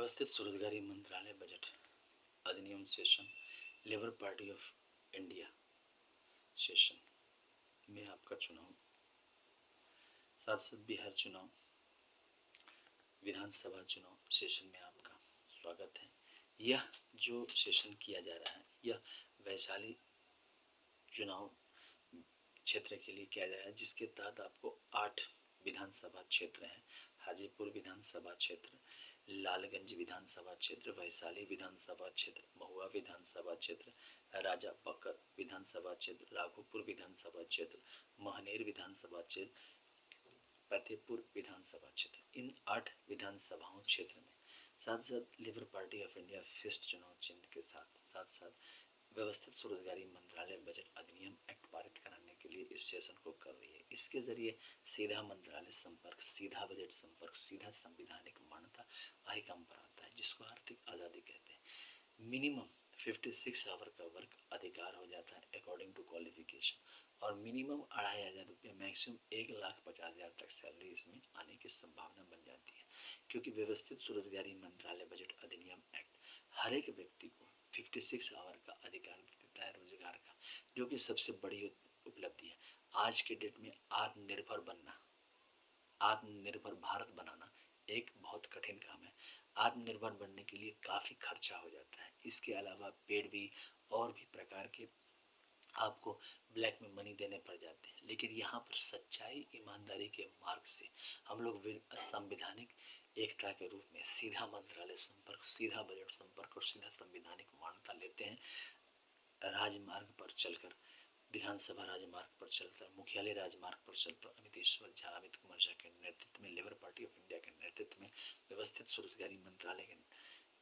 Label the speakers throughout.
Speaker 1: व्यवस्थित स्वरोजगारी मंत्रालय बजट अधिनियम session labour Party of India session में आपका चुनाव, साथ साथ बिहार चुनाव, विधानसभा चुनाव सेशन में आपका स्वागत है। यह जो सेशन किया जा रहा है यह वैशाली चुनाव क्षेत्र के लिए किया जा रहा है, जिसके तहत आपको 8 विधानसभा क्षेत्र हैं। हाजीपुर विधानसभा क्षेत्र, लालगंज विधानसभा क्षेत्र, वैशाली विधानसभा क्षेत्र, महुआ विधानसभा क्षेत्र, राजा बकर विधानसभा क्षेत्र, राघोपुर विधानसभा क्षेत्र, महनेर विधानसभा क्षेत्र, फतेहपुर विधानसभा क्षेत्र। इन 8 विधानसभाओं क्षेत्र में साथ साथ Labour Party of India fist चुनाव चिन्ह के साथ साथ व्यवस्थित स्वरोजगारी मंत्रालय बजट अधिनियम एक्ट पारित कराने के लिए इस सेशन को कर रही है। इसके जरिए सीधा मंत्रालय संपर्क, सीधा बजट संपर्क, सीधा संवैधानिक मान्यता आईकॉम पर आता है, जिसको आर्थिक आज़ादी कहते हैं। मिनिमम 56 आवर का वर्क अधिकार हो जाता है अकॉर्डिंग टू क्वालिफिकेशन, और मिनिमम 2500 रुपये, मैक्सिमम 1,50,000 तक सैलरी इसमें आने की संभावना बन जाती है, क्योंकि व्यवस्थित स्वरोजगारी मंत्रालय बजट अधिनियम एक्ट हर एक व्यक्ति को 56 आवर का अधिकार देता है रोजगार का, जो कि सबसे बड़ी उपलब्धि है। आज के डेट में आत्मनिर्भर बनना, आत्मनिर्भर भारत बनाना एक बहुत कठिन काम है। आत्मनिर्भर बनने के लिए काफ़ी खर्चा हो जाता है। इसके अलावा पेड भी और भी प्रकार के आपको ब्लैक में मनी देने पड़ जाते हैं, लेकिन यहाँ पर सच्चाई ईमानदारी के मार्ग से हम लोग संवैधानिक एकता के रूप में सीधा मंत्रालय संपर्क, सीधा बजट संपर्क और सीधा संवैधानिक मान्यता लेते हैं। राजमार्ग पर चलकर, विधानसभा राजमार्ग पर चलकर, मुख्यालय राजमार्ग पर चलकर अमितेश्वर झा, अमित कुमार झा के नेतृत्व में, लेबर पार्टी ऑफ इंडिया के नेतृत्व में व्यवस्थित स्वरोजगारी मंत्रालय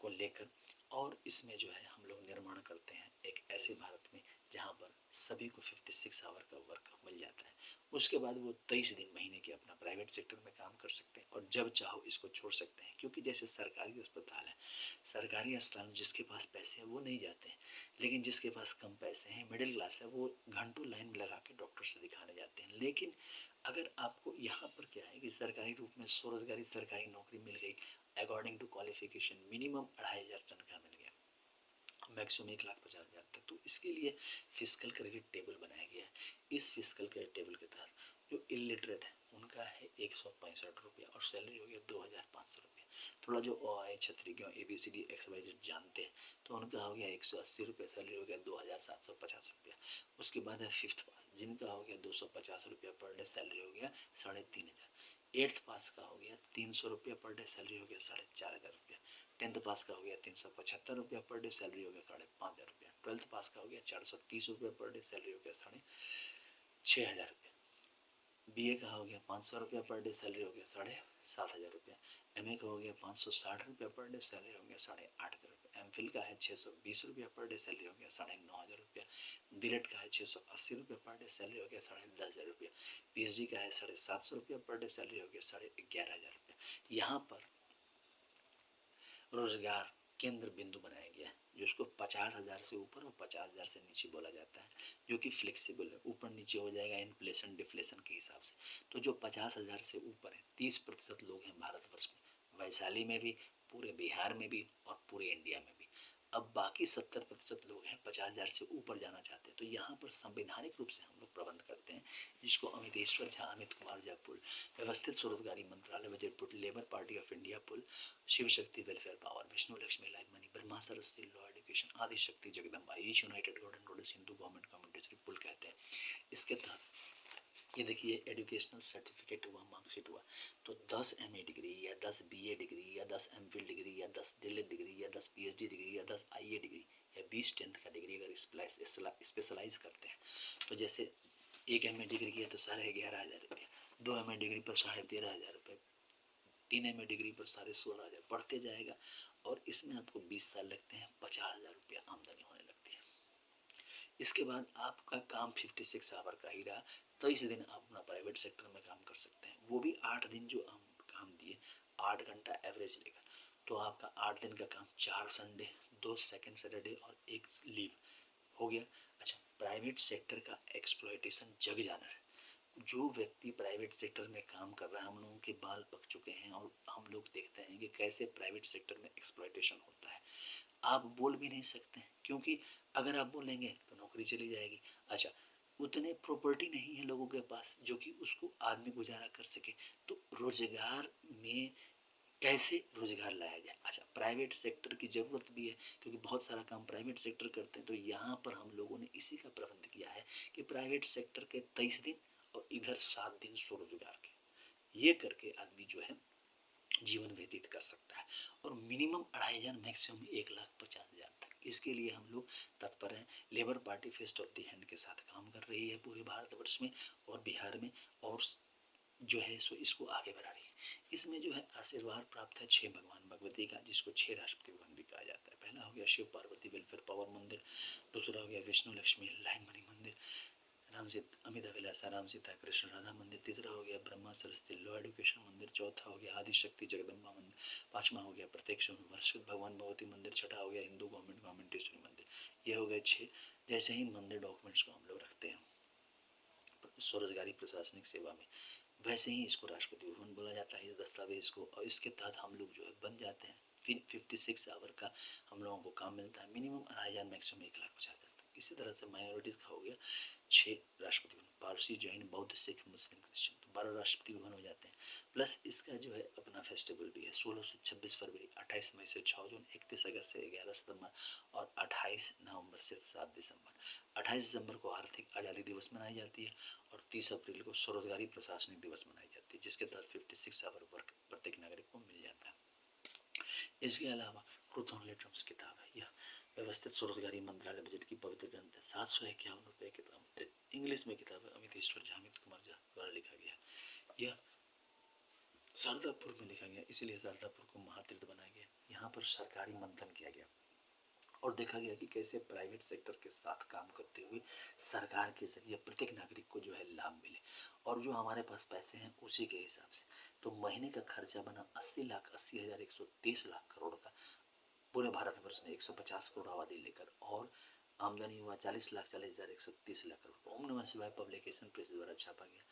Speaker 1: को लेकर, और इसमें जो है हम लोग निर्माण करते हैं एक ऐसे भारत में जहाँ पर सभी को 56 आवर का वर्क मिल जाता है। उसके बाद वो 23 दिन महीने के अपना प्राइवेट सेक्टर में काम कर सकते हैं और जब चाहो इसको छोड़ सकते हैं, क्योंकि जैसे सरकारी अस्पताल है, सरकारी अस्पताल जिसके पास पैसे हैं वो नहीं जाते हैं, लेकिन जिसके पास कम पैसे हैं, मिडिल क्लास है, वो घंटों लाइन लगा के डॉक्टर से दिखाने जाते हैं। लेकिन अगर आपको यहाँ पर क्या है कि सरकारी रूप में स्वरोजगारी सरकारी नौकरी मिल गई अकॉर्डिंग टू क्वालिफिकेशन, मिनिमम 2500 तनख्वाह मिल गया, मैक्सिमम 1,50,000 तक, तो इसके लिए फिजिकल क्रेडिट टेबल बनाया गया है। इस फिजिकल क्रेडिट टेबल के तहत जो इलिटरेट है उनका है 165 रुपया और सैलरी हो गया 2,500 रुपया। थोड़ा जो OI क्षत्रियों ABCD XYZ जानते हैं तो उनका हो गया 180 रुपया, सैलरी हो गया 2,750 रुपया। उसके बाद है फिफ्थ पास, जिनका हो गया 250 रुपया पर डे, सैलरी हो गया 3,500। एट्थ पास का हो गया 300 रुपया पर डे, सैलरी हो गया 4,500 रुपया। 10th पास का हो गया 375 रुपया पर डे, सैलरी हो गया 5,500 रुपया। 12th पास का हो गया 430 रुपया पर डे, सैलरी हो गया 6,500 रुपया। BA का हो गया 500 रुपया पर डे, सैलरी हो गया 7,500 रुपया। MA का हो गया 560 रुपया पर डे, सैलरी हो गया 8,500 रुपया। MPhil का है 620 रुपया पर डे, सैलरी हो गया 9,500 रुपया। DLED का है 680 रुपया पर डे, सैलरी हो गया 10,500 रुपया। PhD का है 750 रुपया पर डे, सैलरी हो गया 11,500 रुपया। यहाँ पर रोजगार केंद्र बिंदु बनाया गया है, जिसको 50,000 से ऊपर और 50,000 से नीचे बोला जाता है, जो कि फ्लेक्सिबल है, ऊपर नीचे हो जाएगा इन्फ्लेशन डिफ्लेशन के हिसाब से। तो जो 50,000 से ऊपर है 30% लोग हैं भारतवर्ष में, वैशाली में भी, पूरे बिहार में भी और पूरे इंडिया में भी। अब बाकी 70% लोग हैं 50,000 से ऊपर जाना चाहते हैं, तो यहाँ पर संवैधानिक रूप से हम लोग प्रबंध करते हैं, जिसको अमितेश्वर झा, अमित कुमार झा पुल, व्यवस्थित स्वरोजगारी मंत्रालय budget pool, Labour Party of India pool, Shiv Shakti welfare power, Vishnu Lakshmi life money, Brahma Saraswati law education, Adi Shakti Jagadamba, each united Gordon road Hindu government community pool कहते हैं। इसके तहत ये देखिए एजुकेशनल सर्टिफिकेट हुआ, मार्कशीट हुआ, तो 10 MA डिग्री या 10 BA डिग्री या 10 MPhil डिग्री या 10 DLED डिग्री या 10 PhD डिग्री या 10 IA डिग्री या 20 10th का डिग्री अगर स्पेशलाइज करते हैं, तो जैसे 1 MA डिग्री किया तो 11,500 रुपया, 2 MA डिग्री पर 13,500 रुपये, 3 MA डिग्री पर 16,500, बढ़ते जाएगा, और इसमें आपको 20 साल लगते हैं, 50,000 रुपया आमदनी होने लगती है। इसके बाद आपका काम 56 आवर का ही रहा, 23 दिन आप अपना प्राइवेट सेक्टर में काम कर सकते हैं, वो भी 8 दिन जो काम दिए 8 घंटा एवरेज लेकर, तो आपका 8 दिन का काम, 4 संडे, 2 सेकेंड सैटरडे और 1 लीव हो गया। अच्छा, प्राइवेट सेक्टर का एक्सप्लॉयटेशन जग जाना है, जो व्यक्ति प्राइवेट सेक्टर में काम कर रहा है, हम लोगों के बाल पक चुके हैं और हम लोग देखते हैं कि कैसे प्राइवेट सेक्टर में एक्सप्लॉयटेशन होता है। आप बोल भी नहीं सकते क्योंकि अगर आप बोलेंगे तो नौकरी चली जाएगी। अच्छा, उतने प्रॉपर्टी नहीं है लोगों के पास जो कि उसको आदमी गुजारा कर सके, तो रोजगार में कैसे रोजगार लाया जाए। अच्छा, प्राइवेट सेक्टर की जरूरत भी है क्योंकि बहुत सारा काम प्राइवेट सेक्टर करते हैं, तो यहाँ पर हम लोगों ने इसी का प्रबंध किया है कि प्राइवेट सेक्टर के 23 दिन और इधर 7 दिन स्वरोजगार के, ये करके आदमी जो है जीवन व्यतीत कर सकता है। और मिनिमम 2,500, मैक्सिमम 1,50,000 तक, इसके लिए हम लोग तत्पर हैं। Labour party fest of the hand के साथ काम कर रही है पूरे भारतवर्ष में और बिहार में, और जो है सो इसको आगे बढ़ा रही है। इसमें जो है आशीर्वाद प्राप्त है 6 भगवान भगवती का, जिसको 6 राष्ट्रपति भवन भी कहा जाता है। पहला हो गया शिव पार्वती वेलफेयर पावर मंदिर, दूसरा हो गया विष्णु लक्ष्मी लाइन मणि मंदिर, राम सीता अमिता विलासा राम सीता कृष्ण राधा मंदिर, तीसरा हो गया ब्रह्मा सरस्वती लॉ एडुकेशन मंदिर, चौथा हो गया आदिशक्ति जगदम्बा मंदिर, पांचवा हो गया प्रत्यक्ष यूनिवर्सिटी भगवान भगवती मंदिर, छठा हो गया हिंदू गवर्नमेंटेश्वरी मंदिर। ये हो गए 6। जैसे ही मंदिर डॉक्यूमेंट्स को हम लोग रखते हैं स्वरोजगारी प्रशासनिक सेवा में, वैसे ही इसको राष्ट्रपति भवन बोला जाता है इस दस्तावेज को, और इसके तहत हम लोग जो है बन जाते हैं। फिर 56 आवर का हम लोगों को काम मिलता है, मिनिमम 2,500, मैक्सिमम 1,50,000 तक। इसी तरह से माइनॉरिटीज का हो गया 6 राष्ट्रपति भवन, पारसी जैन बौद्ध सिख मुस्लिम क्रिश्चियन, तो 12 राष्ट्रपति भवन हो जाते हैं। प्लस इसका जो है अपना फेस्टिवल भी है, 16 से 26 फरवरी, 28 मई से 6 जून, 31 अगस्त से 11 सितंबर और 28 नवंबर से 7 दिसंबर। 28 दिसंबर को आर्थिक आज़ादी दिवस मनाई जाती है और 30 अप्रैल को स्वरोजगारी प्रशासनिक दिवस मनाई जाती है, जिसके तहत 56 आवर वर्क प्रत्येक नागरिक को मिल जाता है। इसके अलावा ट्रूथ ऑन लेटर्स किताब है, यह व्यवस्थित स्वरोजगारी मंत्रालय बजट की पवित्र ग्रंथ है। 751 रुपये किताब, इंग्लिश में किताब है, अमितेश्वर झा अमित कुमार झा द्वारा लिखा गया। यह शारदापुर में लिखा गया, इसीलिए शारदापुर को महातीर्थ बनाया गया। यहाँ पर सरकारी मंथन किया गया और देखा गया कि कैसे प्राइवेट सेक्टर के साथ काम करते हुए सरकार के जरिए प्रत्येक नागरिक को जो है लाभ मिले, और जो हमारे पास पैसे हैं उसी के हिसाब से। तो महीने का खर्चा बना 80,80,130 करोड़ का पूरे भारतवर्ष में 150 करोड़ आबादी लेकर, और आमदनी हुआ 40,40,130 करोड़। ओम नमः शिवाय पब्लिकेशन प्रेस द्वारा छापा गया।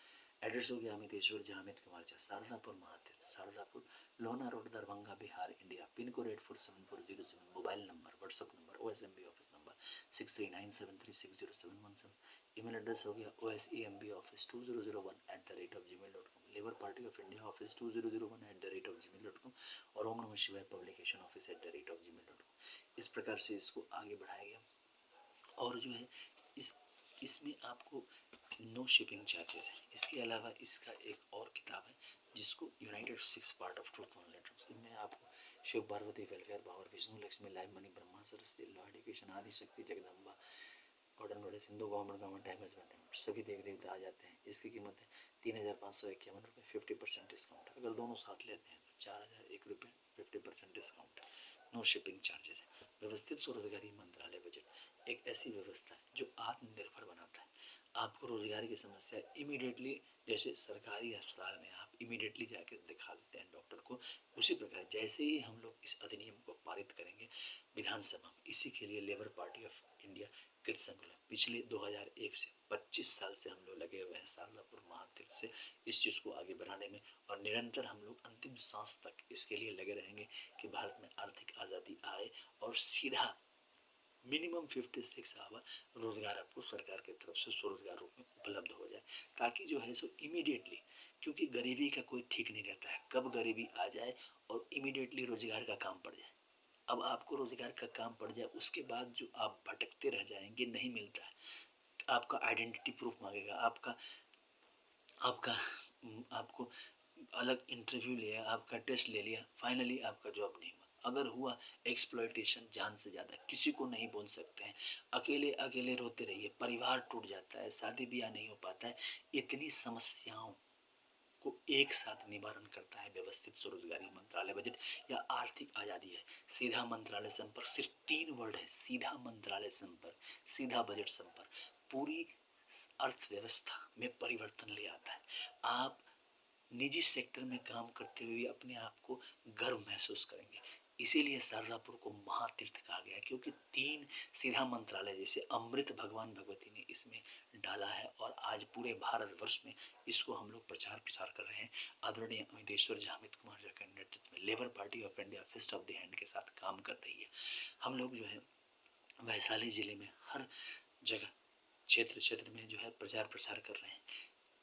Speaker 1: एड्रेस हो गया Amiteshwar Jha Amit Kumar Jha, Shardapur Mahatirth, Shardapur, Lohna road, Darbhanga, Bihar, India. Pin code 847407। Mobile number, WhatsApp number, OSMB office number 6397360717। Email address हो गया osembaoffice2001@gmail.com, Labour Party of India office 2001@gmail.com और ओम नमः शिवाय पब्लिकेशन ऑफिस @gmail.com। इस प्रकार से इसको आगे बढ़ाया गया। और जो है इसमें आपको नो शिपिंग चार्जेस है। इसके अलावा इसका एक और किताब है जिसको united 6 part of truth on letters, इनमें आपको Shiv Parvati welfare power, Vishnu Lakshmi live money, Brahma Saraswati law education, Adishakti Jagdamba, Gordon notice, Hindu government management, सभी देवी देवता आ जाते हैं। इसकी कीमत है 3,551 रुपये, 50% डिस्काउंट। अगर दोनों साथ लेते हैं तो 4,001 रुपये, 50% डिस्काउंट, नो शिपिंग चार्जेस है। व्यवस्थित स्वरोजगारी मंत्रालय बजट एक ऐसी व्यवस्था है जो आत्मनिर्भर बनाता है। आपको रोजगार की समस्या इमीडिएटली, जैसे सरकारी अस्पताल में आप इमीडिएटली जाकर दिखा देते हैं डॉक्टर को, उसी प्रकार जैसे ही हम लोग इस अधिनियम को पारित करेंगे विधानसभा में, इसी के लिए लेबर पार्टी ऑफ इंडिया कृत संकल्प पिछले 2001 से 25 साल से हम लोग लगे हुए हैं शारदापुर महातीर्थ से इस चीज़ को आगे बढ़ाने में, और निरंतर हम लोग अंतिम सांस तक इसके लिए लगे रहेंगे कि भारत में आर्थिक आज़ादी आए और सीधा मिनिमम 56 आवर रोजगार आपको सरकार की तरफ से स्वरोजगार रूप में उपलब्ध हो जाए, ताकि जो है सो इमीडिएटली, क्योंकि गरीबी का कोई ठीक नहीं रहता है, कब गरीबी आ जाए और इमीडिएटली रोजगार का काम पड़ जाए। अब आपको रोजगार का काम पड़ जाए, उसके बाद जो आप भटकते रह जाएंगे, नहीं मिलता है, आपका आइडेंटिटी प्रूफ मांगेगा, आपका आपका आपको अलग इंटरव्यू लिया, आपका टेस्ट ले लिया, फाइनली आपका जॉब नहीं हुआ। अगर हुआ, एक्सप्लॉयटेशन जान से ज़्यादा, किसी को नहीं बोल सकते हैं, अकेले अकेले रोते रहिए, परिवार टूट जाता है, शादी ब्याह नहीं हो पाता है। इतनी समस्याओं को एक साथ निवारण करता है व्यवस्थित स्वरोजगारी मंत्रालय बजट या आर्थिक आज़ादी है। सीधा मंत्रालय संपर्क, सिर्फ 3 वर्ड है, सीधा मंत्रालय संपर्क, सीधा बजट संपर्क, पूरी अर्थव्यवस्था में परिवर्तन ले आता है। आप निजी सेक्टर में काम करते हुए अपने आप को गर्व महसूस करेंगे। इसीलिए शारदापुर को महातीर्थ कहा गया, क्योंकि 3 सीधा मंत्रालय जैसे अमृत भगवान भगवती ने इसमें डाला है, और आज पूरे भारतवर्ष में इसको हम लोग प्रचार प्रसार कर रहे हैं। आदरणीय अमितेश्वर जी अमित कुमार जी के नेतृत्व में Labour Party of India fist of the hand के साथ काम कर रही है। हम लोग जो है वैशाली जिले में हर जगह क्षेत्र क्षेत्र में जो है प्रचार प्रसार कर रहे हैं।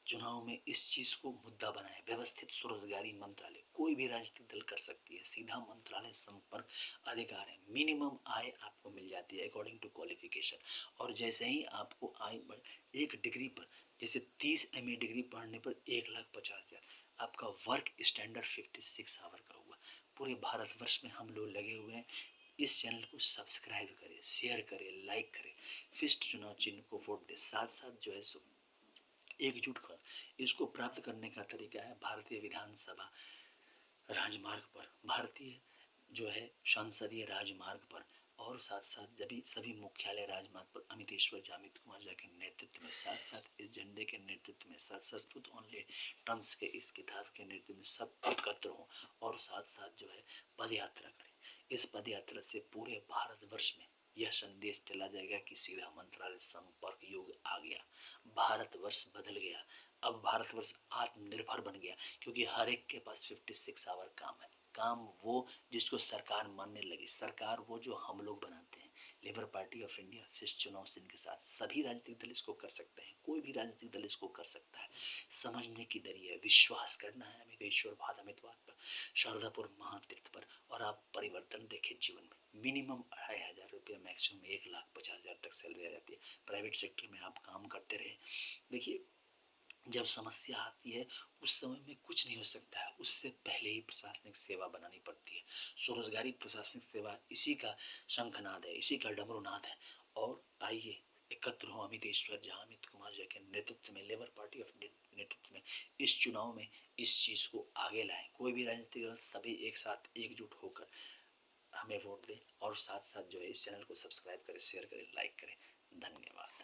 Speaker 1: चुनाव में इस चीज को मुद्दा बनाए। व्यवस्थित स्वरोजगारी मंत्रालय कोई भी राजनीतिक दल कर सकती है, सीधा मंत्रालय संपर्क अधिकार है, मिनिमम आय आपको मिल जाती है अकॉर्डिंग टू क्वालिफिकेशन, और जैसे ही आपको आय बढ़ एक डिग्री पर, जैसे 30 MA डिग्री पढ़ने पर 1,50,000 आपका वर्क स्टैंडर्ड 56 आवर का हुआ। पूरे भारतवर्ष में हम लोग लगे हुए हैं। इस चैनल को सब्सक्राइब करें, शेयर करें, लाइक करें, फिस्ट चुनाव चिन्ह को वोट दें। साथ साथ जो है सो एकजुट कर इसको प्राप्त करने का तरीका है भारतीय विधानसभा राजमार्ग पर, भारतीय जो है संसदीय राजमार्ग पर, और साथ साथ जब सभी मुख्यालय राजमार्ग पर अमितेश्वर जी अमित कुमार जी के नेतृत्व में, साथ साथ इस झंडे के नेतृत्व में, साथ साथ ट्रूथ ओनली टर्म्स के इस किताब के नेतृत्व में सब एकत्र हों, और साथ साथ जो है पद यात्रा करें। इस पद यात्रा से पूरे भारतवर्ष में यह संदेश चला जाएगा कि सीधा मंत्रालय संपर्क युग आ गया, भारतवर्ष बदल गया, अब भारतवर्ष आत्मनिर्भर बन गया, क्योंकि हर एक के पास 56 आवर काम है। काम वो जिसको सरकार मानने लगी, सरकार वो जो हम लोग बनाते हैं। Labour Party of India fist चुनाव चिन्ह के साथ सभी राजनीतिक दल इसको कर सकते हैं, कोई भी राजनीतिक दल इसको कर सकता है। समझने की दरी है, विश्वास करना है अमितेश्वरवाद अमितवाद पर, शारदापुर महातीर्थ पर, और आप परिवर्तन देखें जीवन में। मिनिमम 2,500 रुपये, मैक्सिमम 1,50,000 तक सैलरी आ जाती है। प्राइवेट सेक्टर में आप काम करते रहे, देखिए जब समस्या आती है उस समय में कुछ नहीं हो सकता है, उससे पहले ही प्रशासनिक सेवा बनानी पड़ती है। स्वरोजगारी प्रशासनिक सेवा इसी का शंखनाद है, इसी का डमरूनाद है। और आइए एकत्र हो अमितेश्वर जी अमित कुमार जी के नेतृत्व में, लेबर पार्टी ऑफ नेतृत्व में इस चुनाव में इस चीज को आगे लाएं। कोई भी राजनीतिक दल सभी एक साथ एकजुट होकर हमें वोट दें, और साथ साथ जो है इस चैनल को सब्सक्राइब करें, शेयर करें, लाइक करें। धन्यवाद।